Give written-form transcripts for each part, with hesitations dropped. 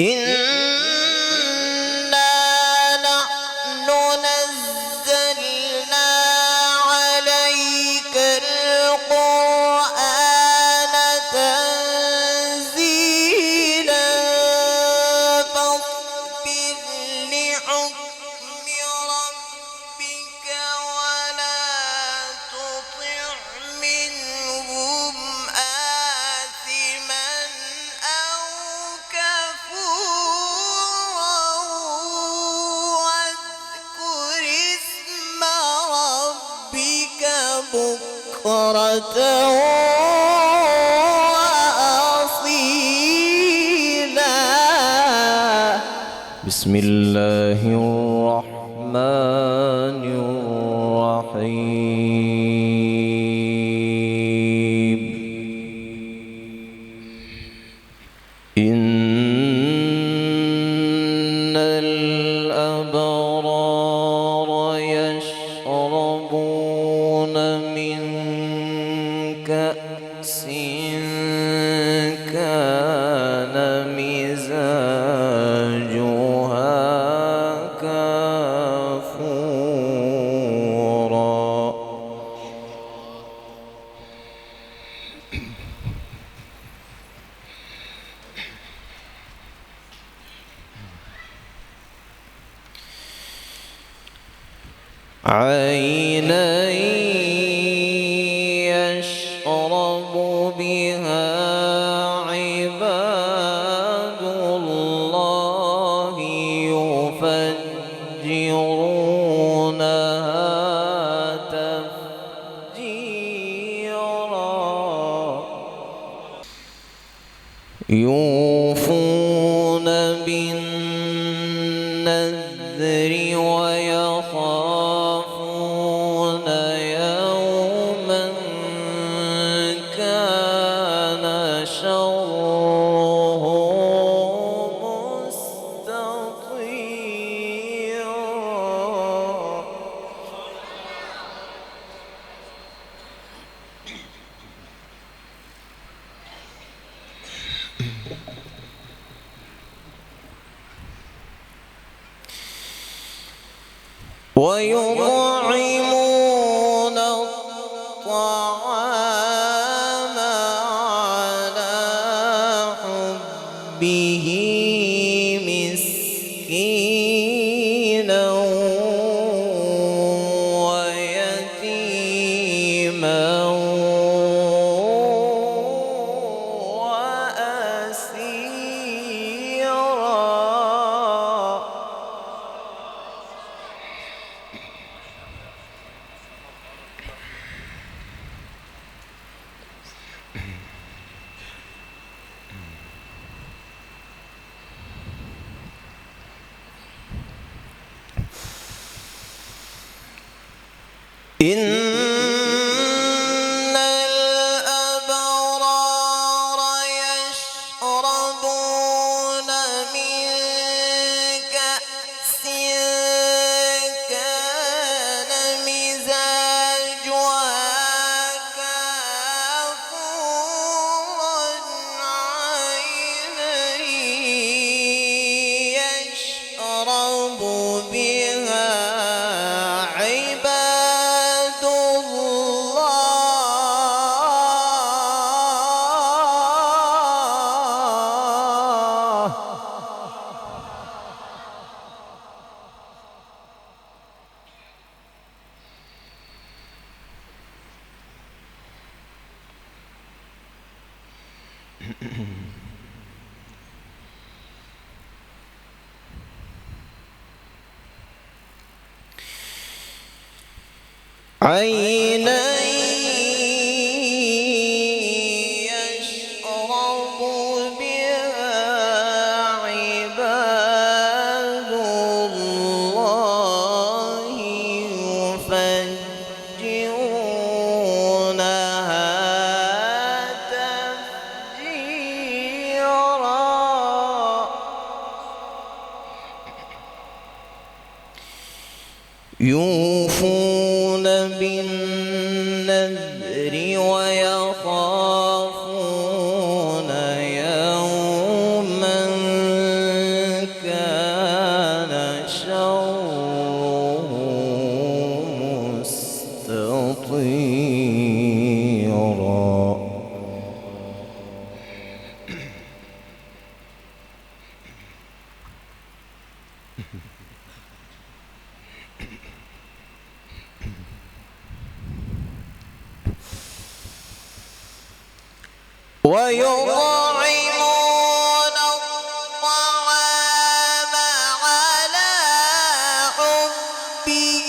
إنا نحن نزلنا عليك القرآن تنزيلا فاصبر لحكم ربك ولا تطع منهم آثما أو كفورا واذكر اسم ربك بكرة وأصيلا. بسم الله الرحمن الرحيم. إن الأبرار يشربون من كأس كان مزاجها كافورا. عينا يشرب بها عباد الله يفجرونها تفجيرا. يوفون بالنذر ويخافون يوما كان شره مستطيرا. ويطعمون الطعام على حبه مسكينا ويتيما وأسيرا. إن الأبرار يشربون من كأس كان مزاجها كافورا عينا يشرب بها عباد الله عينا يشرب بها عباد الله يفجرونها تفجيرا. يوفون بالنذر ويخافون يوما ويطعمون الطعام على حبه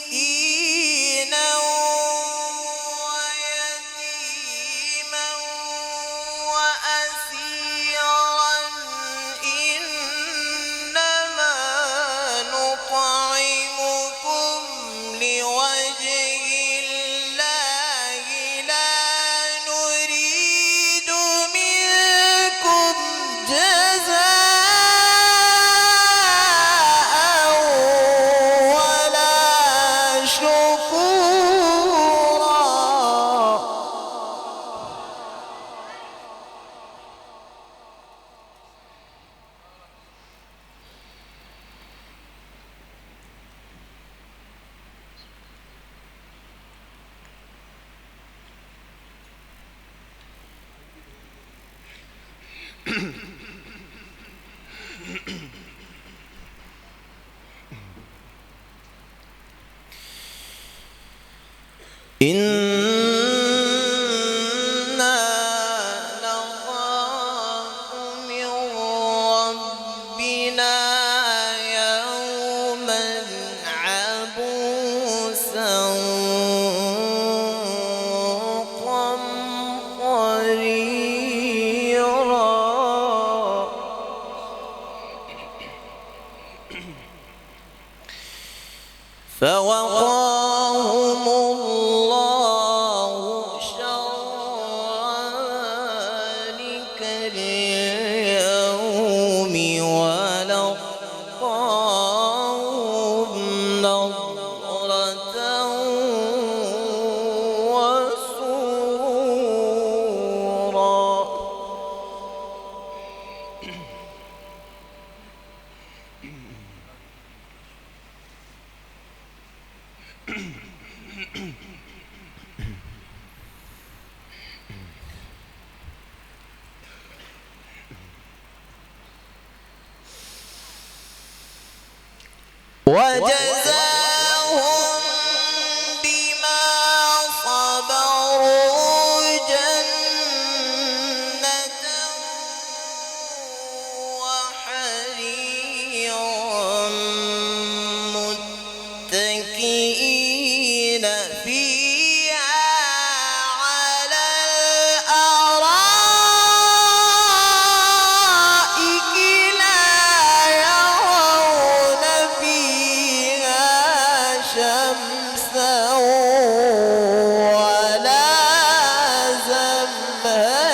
مسكينا ويتيما وأسيرا إنما نطعمكم لوجه الله لا نريد منكم جزاء ولا شكورا. إنا نخاف من ربنا يوما عبوسا قمطريرا. فوقاهم الله شر ذلك اليوم ولقاهم نضرة وسرورا. وجزاهم بما صبروا جنة وحريرا متكئين فيها على الأرائك لا يرون فيها شمسا ولا زمهريرا.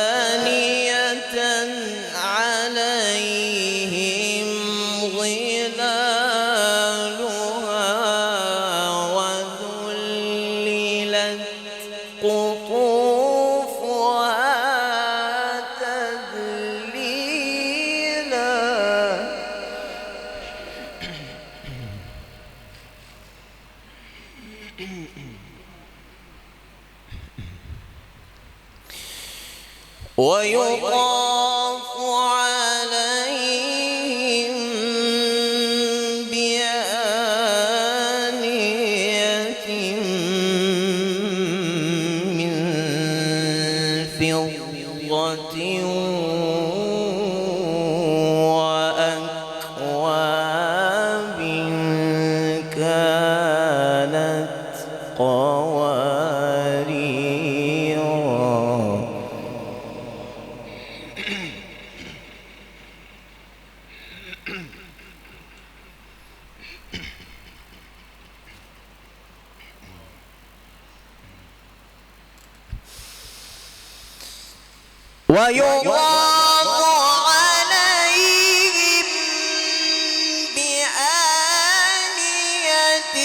ودانية عليهم ظلالها وذللت قطوفها تذليلا. ويطاف عليهم بآنية من فضة وأكواب كانت قواريرا. ويضاف عليهم بآنية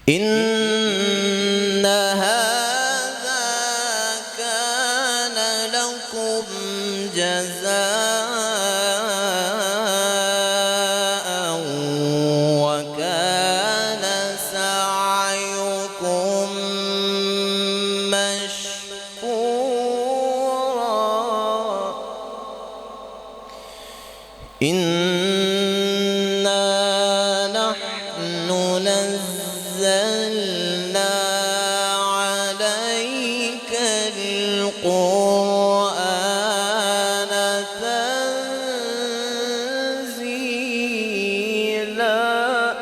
إن هذا كان لكم جزاء وكان سعيكم مشكورا إنا نحن نزلنا عليك القرآن تنزيلا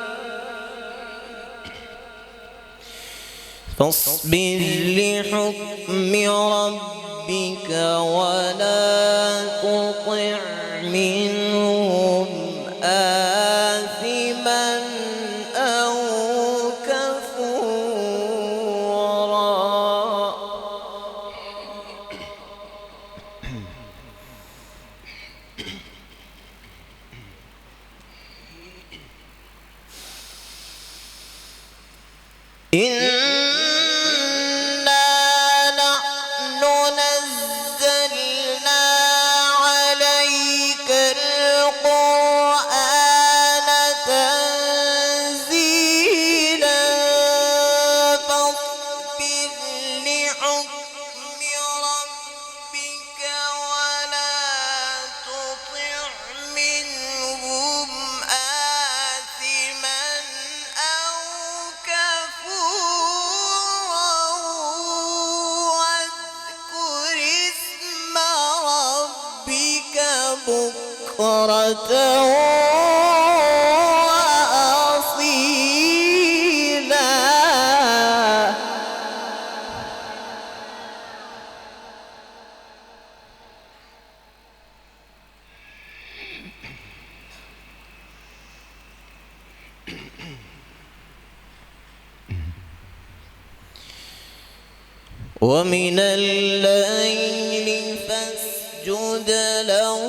فاصبر لحكم ربك ولا تطع منهم آثما أو كفورا إنا نحن نزلنا عليك القرآن تنزيلا فاصبر لحكم ربك ولا تطع منهم آثما أو كفورا واذكر اسم ربك بكرة وأصيلا ومن الليل فاسجد له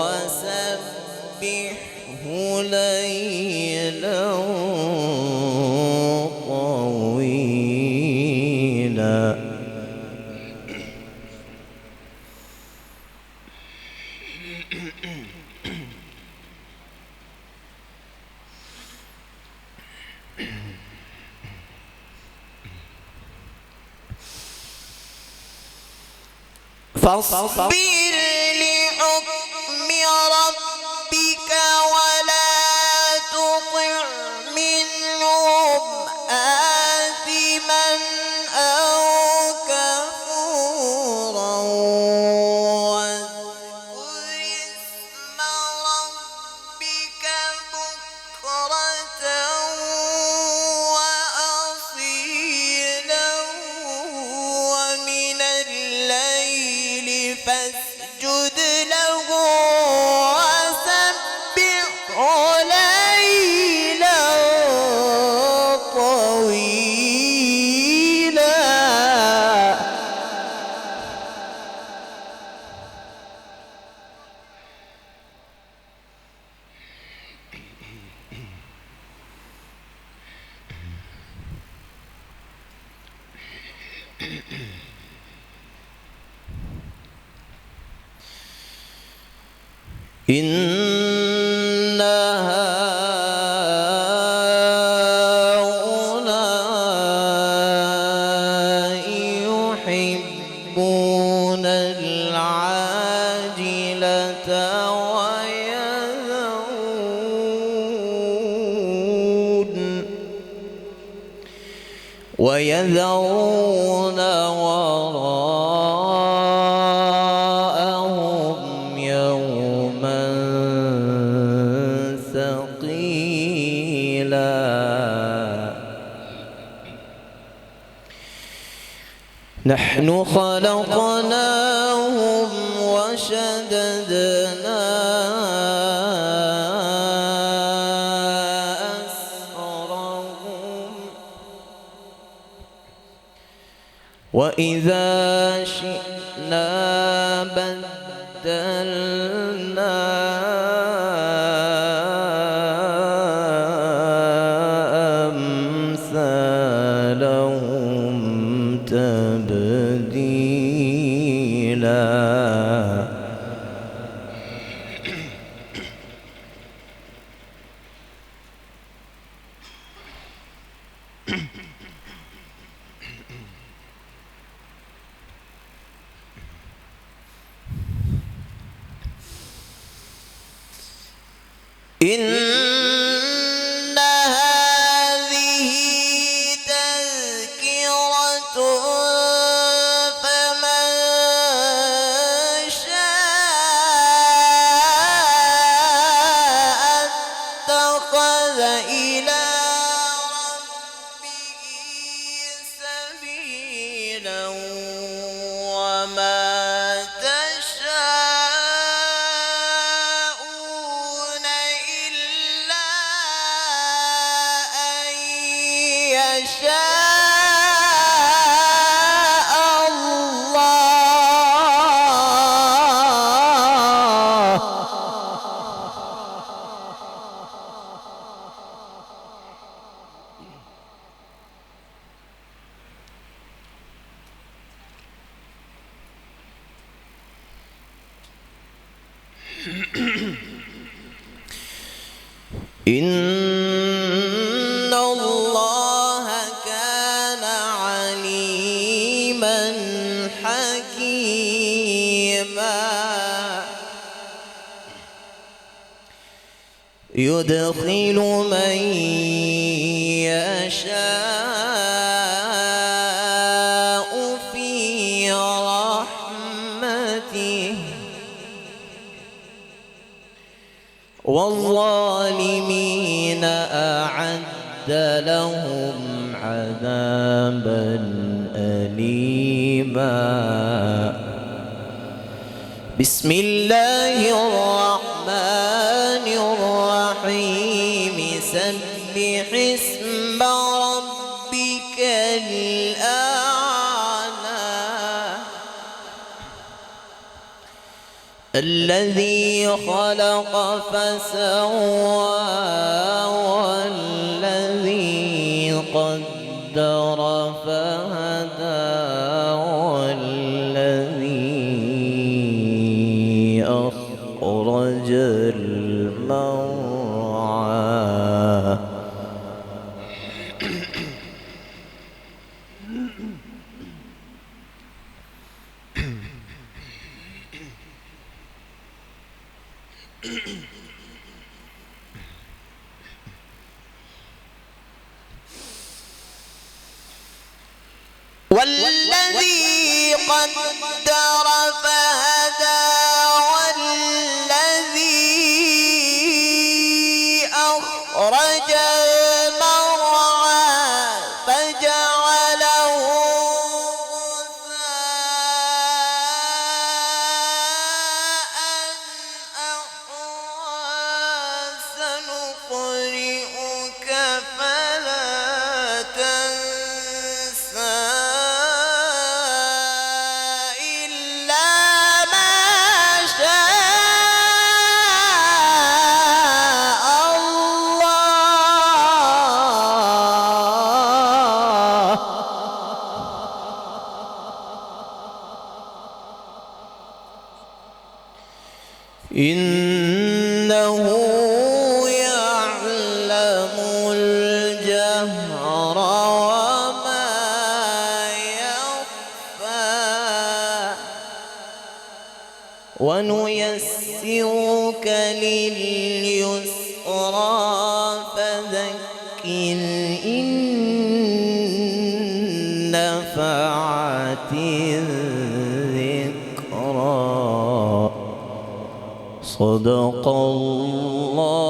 وسبحه ليلا طويلا فاصبر لحكم ربك ولا تطع منهم آثما أو كفورا واذكر اسم ربك بكرة وأصيلا ومن الليل فاسجد إن هؤلاء يحبون العاجلة ويذرون وراءهم يوما ثقيلا. نحن خلقناهم وشددنا أسرهم وإذا شئنا بدلنا أمثالهم تبديلا. إن هذه تذكرة فمن شاء اتخذ إلى ربه سبيلا وما يشاء الله. إن الله كان عليما حكيما يدخل من يشاء في رحمته والظالمين أعد لهم عذابا أليما. بسم الله الرحمن الرحيم سبح اسم ربك الأعلى الذي خلق فسوى والذي قدر فهدى والذي أخرج المرعى والذي قدر فهدى والذي أخرج المرعى فجعله غثاء أحوى سنقرئك فلا تنسى إن إنه يعلم الجهر وما يخفى ونيسرك لليسرى فذكر إن نفعت الذكرى صدق الله